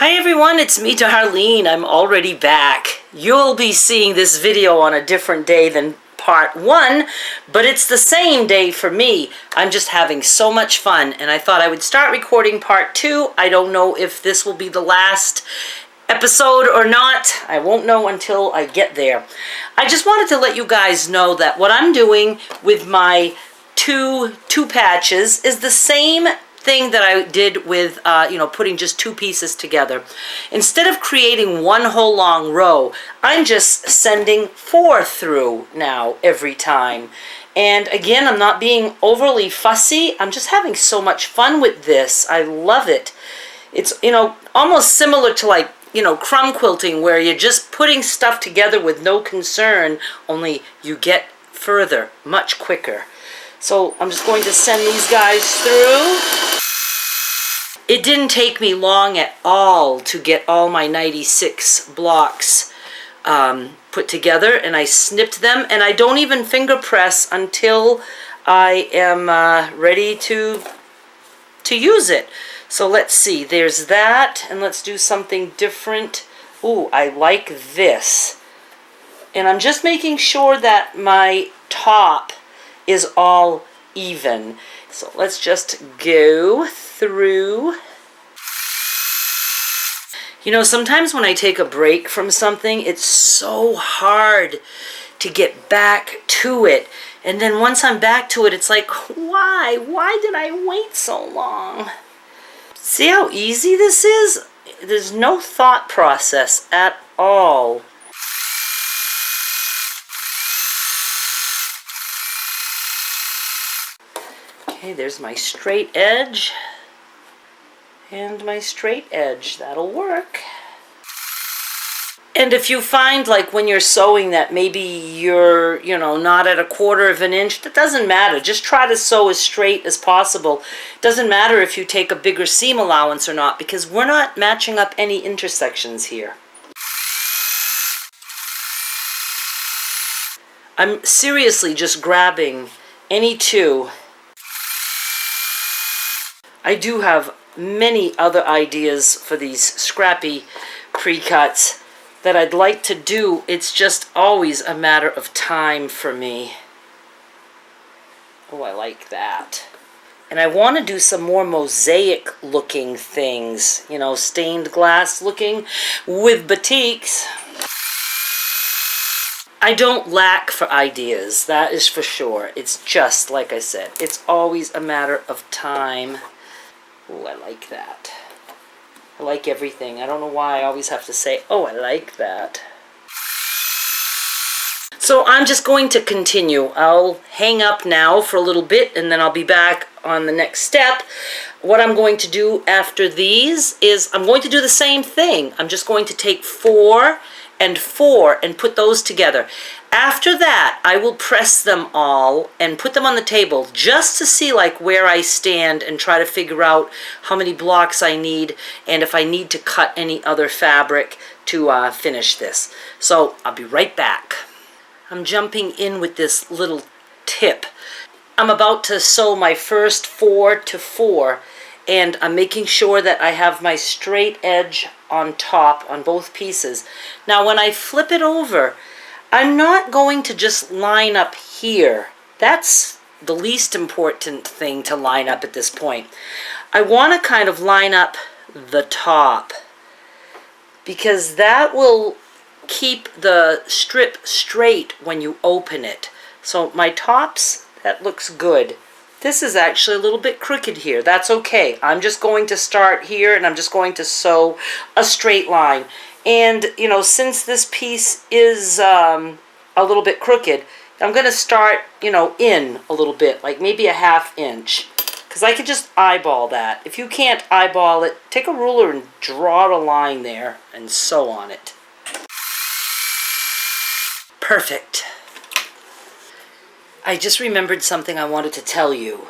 Hi everyone, it's me, Darlene. I'm already back. You'll be seeing this video on a different day than part 1, but it's the same day for me. I'm just having so much fun, and I thought I would start recording part 2. I don't know if this will be the last episode or not. I won't know until I get there. I just wanted to let you guys know that what I'm doing with my two patches is the same thing that I did with, putting just 2 pieces together. Instead of creating one whole long row, I'm just sending 4 through now every time. And again, I'm not being overly fussy. I'm just having so much fun with this. I love it. It's, almost similar to like, crumb quilting, where you're just putting stuff together with no concern, only you get further much quicker. So I'm just going to send these guys through. It didn't take me long at all to get all my 96 blocks put together, and I snipped them, and I don't even finger press until I am ready to use it. So let's see, there's that, and let's do something different. Ooh, I like this. And I'm just making sure that my top is all even. So let's just go through. Sometimes when I take a break from something, it's so hard to get back to it. And then once I'm back to it, it's like, why? Why did I wait so long? See how easy this is? There's no thought process at all. Okay, there's my straight edge and my straight edge. That'll work. And if you find, like, when you're sewing that maybe you're, not at a 1/4 of an inch, that doesn't matter. Just try to sew as straight as possible. Doesn't matter if you take a bigger seam allowance or not, because we're not matching up any intersections here. I'm seriously just grabbing any 2. I do have many other ideas for these scrappy pre-cuts that I'd like to do. It's just always a matter of time for me. Oh, I like that. And I want to do some more mosaic looking things, stained glass looking with batiks. I don't lack for ideas, that is for sure. It's just, like I said, it's always a matter of time. Oh, I like that. I like everything. I don't know why I always have to say, oh, I like that. So I'm just going to continue. I'll hang up now for a little bit, and then I'll be back on the next step. What I'm going to do after these is I'm going to do the same thing. I'm just going to take 4 and 4 and put those together. After that, I will press them all and put them on the table just to see like where I stand and try to figure out how many blocks I need and if I need to cut any other fabric to finish this. So I'll be right back. I'm jumping in with this little tip. I'm about to sew my first 4 to 4, and I'm making sure that I have my straight edge on top on both pieces. Now when I flip it over, I'm not going to just line up here. That's the least important thing to line up at this point. I want to kind of line up the top, because that will keep the strip straight when you open it. So my tops, that looks good. This is actually a little bit crooked here. That's okay. I'm just going to start here, and I'm just going to sew a straight line. And, since this piece is a little bit crooked, I'm going to start, in a little bit, like maybe a 1/2 inch. Because I can just eyeball that. If you can't eyeball it, take a ruler and draw a line there and sew on it. Perfect. I just remembered something I wanted to tell you.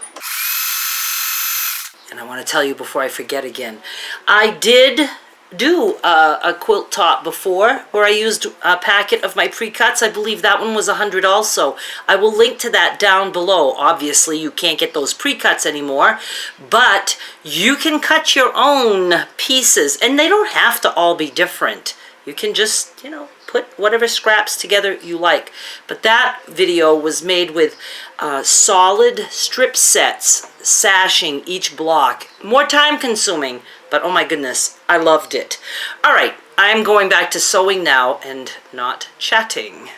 And I want to tell you before I forget again. I did do a quilt top before where I used a packet of my pre-cuts. I believe that one was 100 also. I will link to that down below. Obviously, you can't get those pre-cuts anymore, but you can cut your own pieces, and they don't have to all be different. You can just, you know, put whatever scraps together you like. But that video was made with solid strip sets, sashing each block. More time consuming, but oh my goodness, I loved it. All right, I'm going back to sewing now and not chatting.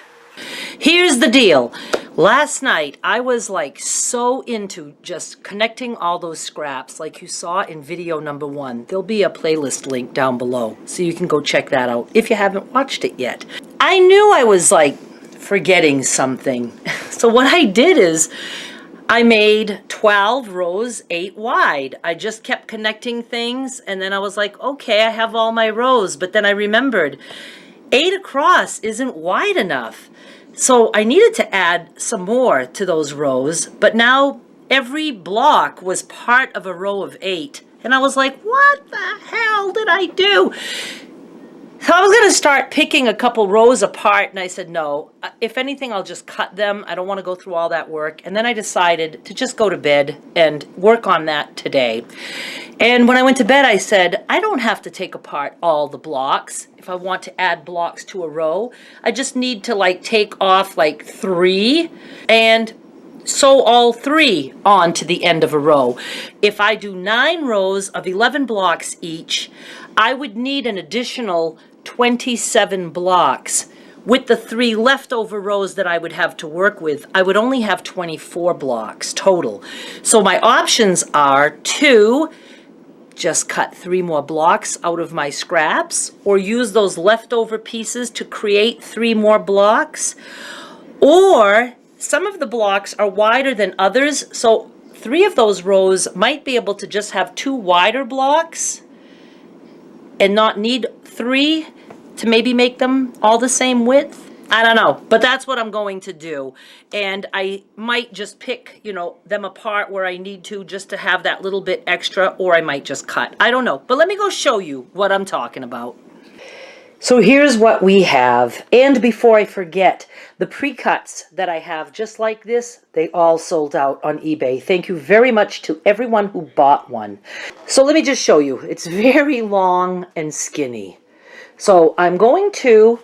Here's the deal. Last night, I was like so into just connecting all those scraps like you saw in video number 1. There'll be a playlist link down below, so you can go check that out if you haven't watched it yet. I knew I was like forgetting something. So what I did is I made 12 rows, 8 wide. I just kept connecting things, and then I was like, okay, I have all my rows. But then I remembered 8 across isn't wide enough. So I needed to add some more to those rows, but now every block was part of a row of 8. And I was like, what the hell did I do? So I was going to start picking a couple rows apart, and I said, no, if anything, I'll just cut them. I don't want to go through all that work. And then I decided to just go to bed and work on that today. And when I went to bed, I said, I don't have to take apart all the blocks if I want to add blocks to a row. I just need to like take off like 3 and sew all 3 on to the end of a row. If I do 9 rows of 11 blocks each, I would need an additional 27 blocks. With the 3 leftover rows that I would have to work with, I would only have 24 blocks total. So my options are to just cut 3 more blocks out of my scraps, or use those leftover pieces to create 3 more blocks, or some of the blocks are wider than others, so 3 of those rows might be able to just have 2 wider blocks and not need 3 to maybe make them all the same width. I don't know, but that's what I'm going to do. And I might just pick, you know, them apart where I need to just to have that little bit extra, or I might just cut. I don't know, but let me go show you what I'm talking about. So here's what we have. And before I forget, the pre-cuts that I have just like this, they all sold out on eBay. Thank you very much to everyone who bought one. So let me just show you. It's very long and skinny. So I'm going to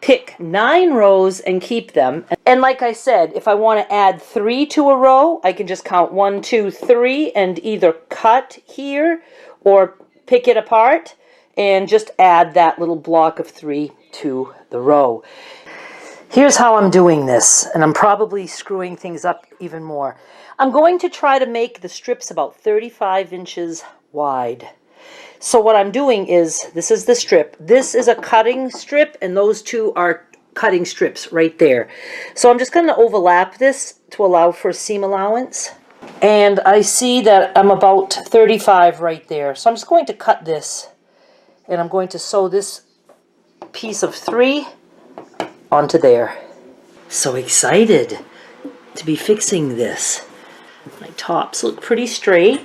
pick 9 rows and keep them. And like I said, if I want to add 3 to a row, I can just count 1, 2, 3 and either cut here or pick it apart and just add that little block of 3 to the row. Here's how I'm doing this, and I'm probably screwing things up even more. I'm going to try to make the strips about 35 inches wide. So what I'm doing is, this is the strip. This is a cutting strip, and those 2 are cutting strips right there. So I'm just going to overlap this to allow for seam allowance. And I see that I'm about 35 right there. So I'm just going to cut this, and I'm going to sew this piece of 3 onto there. So excited to be fixing this. My tops look pretty straight.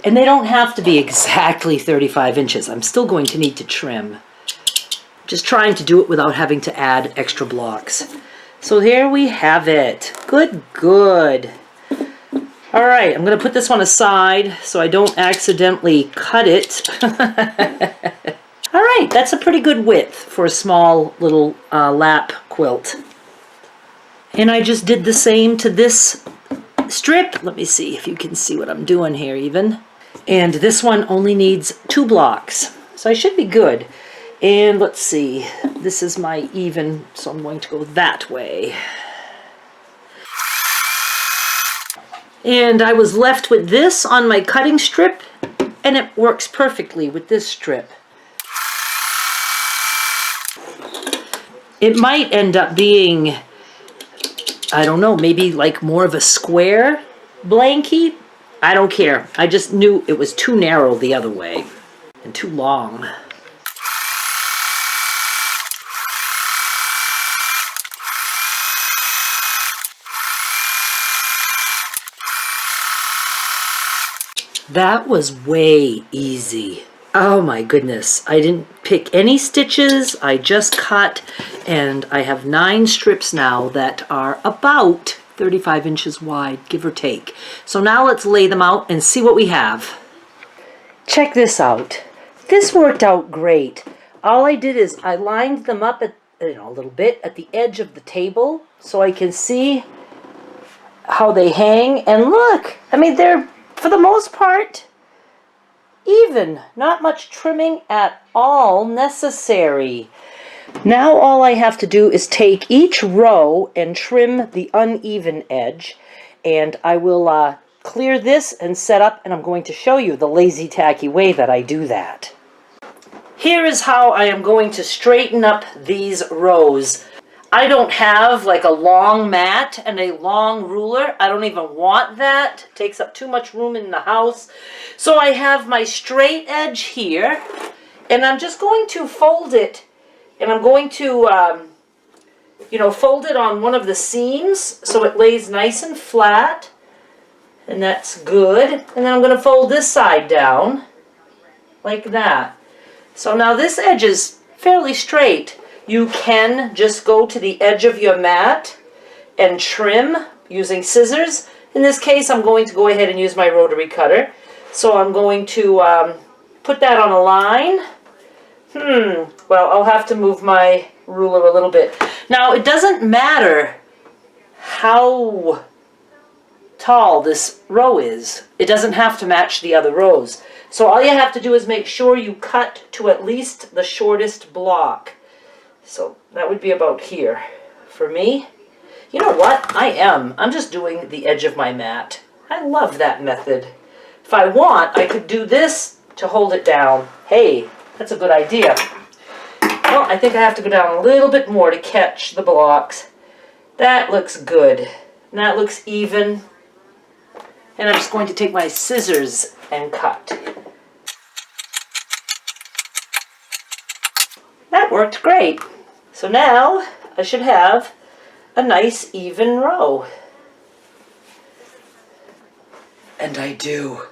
And they don't have to be exactly 35 inches. I'm still going to need to trim. Just trying to do it without having to add extra blocks. So here we have it. Good, good. All right, I'm going to put this one aside so I don't accidentally cut it. All right, that's a pretty good width for a small little lap quilt. And I just did the same to this strip. Let me see if you can see what I'm doing here even. And this one only needs 2 blocks. So I should be good. And let's see, this is my even, so I'm going to go that way. And I was left with this on my cutting strip, and it works perfectly with this strip. It might end up being, I don't know, maybe like more of a square blankie. I don't care. I just knew it was too narrow the other way and too long. That was way easy. Oh my goodness. I didn't pick any stitches. I just cut, and I have 9 strips now that are about 35 inches wide, give or take. So now let's lay them out and see what we have. Check this out. This worked out great. All I did is I lined them up at, a little bit at the edge of the table so I can see how they hang. And look, I mean, they're, for the most part, even. Not much trimming at all necessary. Now all I have to do is take each row and trim the uneven edge, and I will clear this and set up, and I'm going to show you the lazy tacky way that I do that. Here is how I am going to straighten up these rows. I don't have like a long mat and a long ruler. I don't even want that. It takes up too much room in the house. So I have my straight edge here, and I'm just going to fold it, and I'm going to, fold it on one of the seams so it lays nice and flat, and that's good. And then I'm going to fold this side down like that. So now this edge is fairly straight. You can just go to the edge of your mat and trim using scissors. In this case, I'm going to go ahead and use my rotary cutter. So I'm going to put that on a line. Well, I'll have to move my ruler a little bit. Now, it doesn't matter how tall this row is. It doesn't have to match the other rows. So all you have to do is make sure you cut to at least the shortest block. So that would be about here for me. You know what? I'm just doing the edge of my mat. I love that method. If I want, I could do this to hold it down. Hey, that's a good idea. Well, I think I have to go down a little bit more to catch the blocks. That looks good. And that looks even. And I'm just going to take my scissors and cut. That worked great. So now I should have a nice even row. And I do.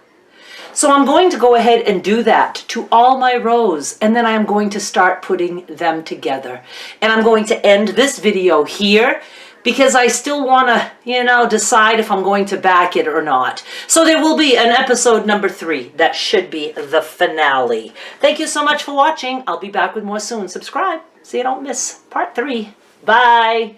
So I'm going to go ahead and do that to all my rows, and then I'm going to start putting them together. And I'm going to end this video here because I still want to, decide if I'm going to back it or not. So there will be an episode number 3. That should be the finale. Thank you so much for watching. I'll be back with more soon. Subscribe so you don't miss part 3. Bye.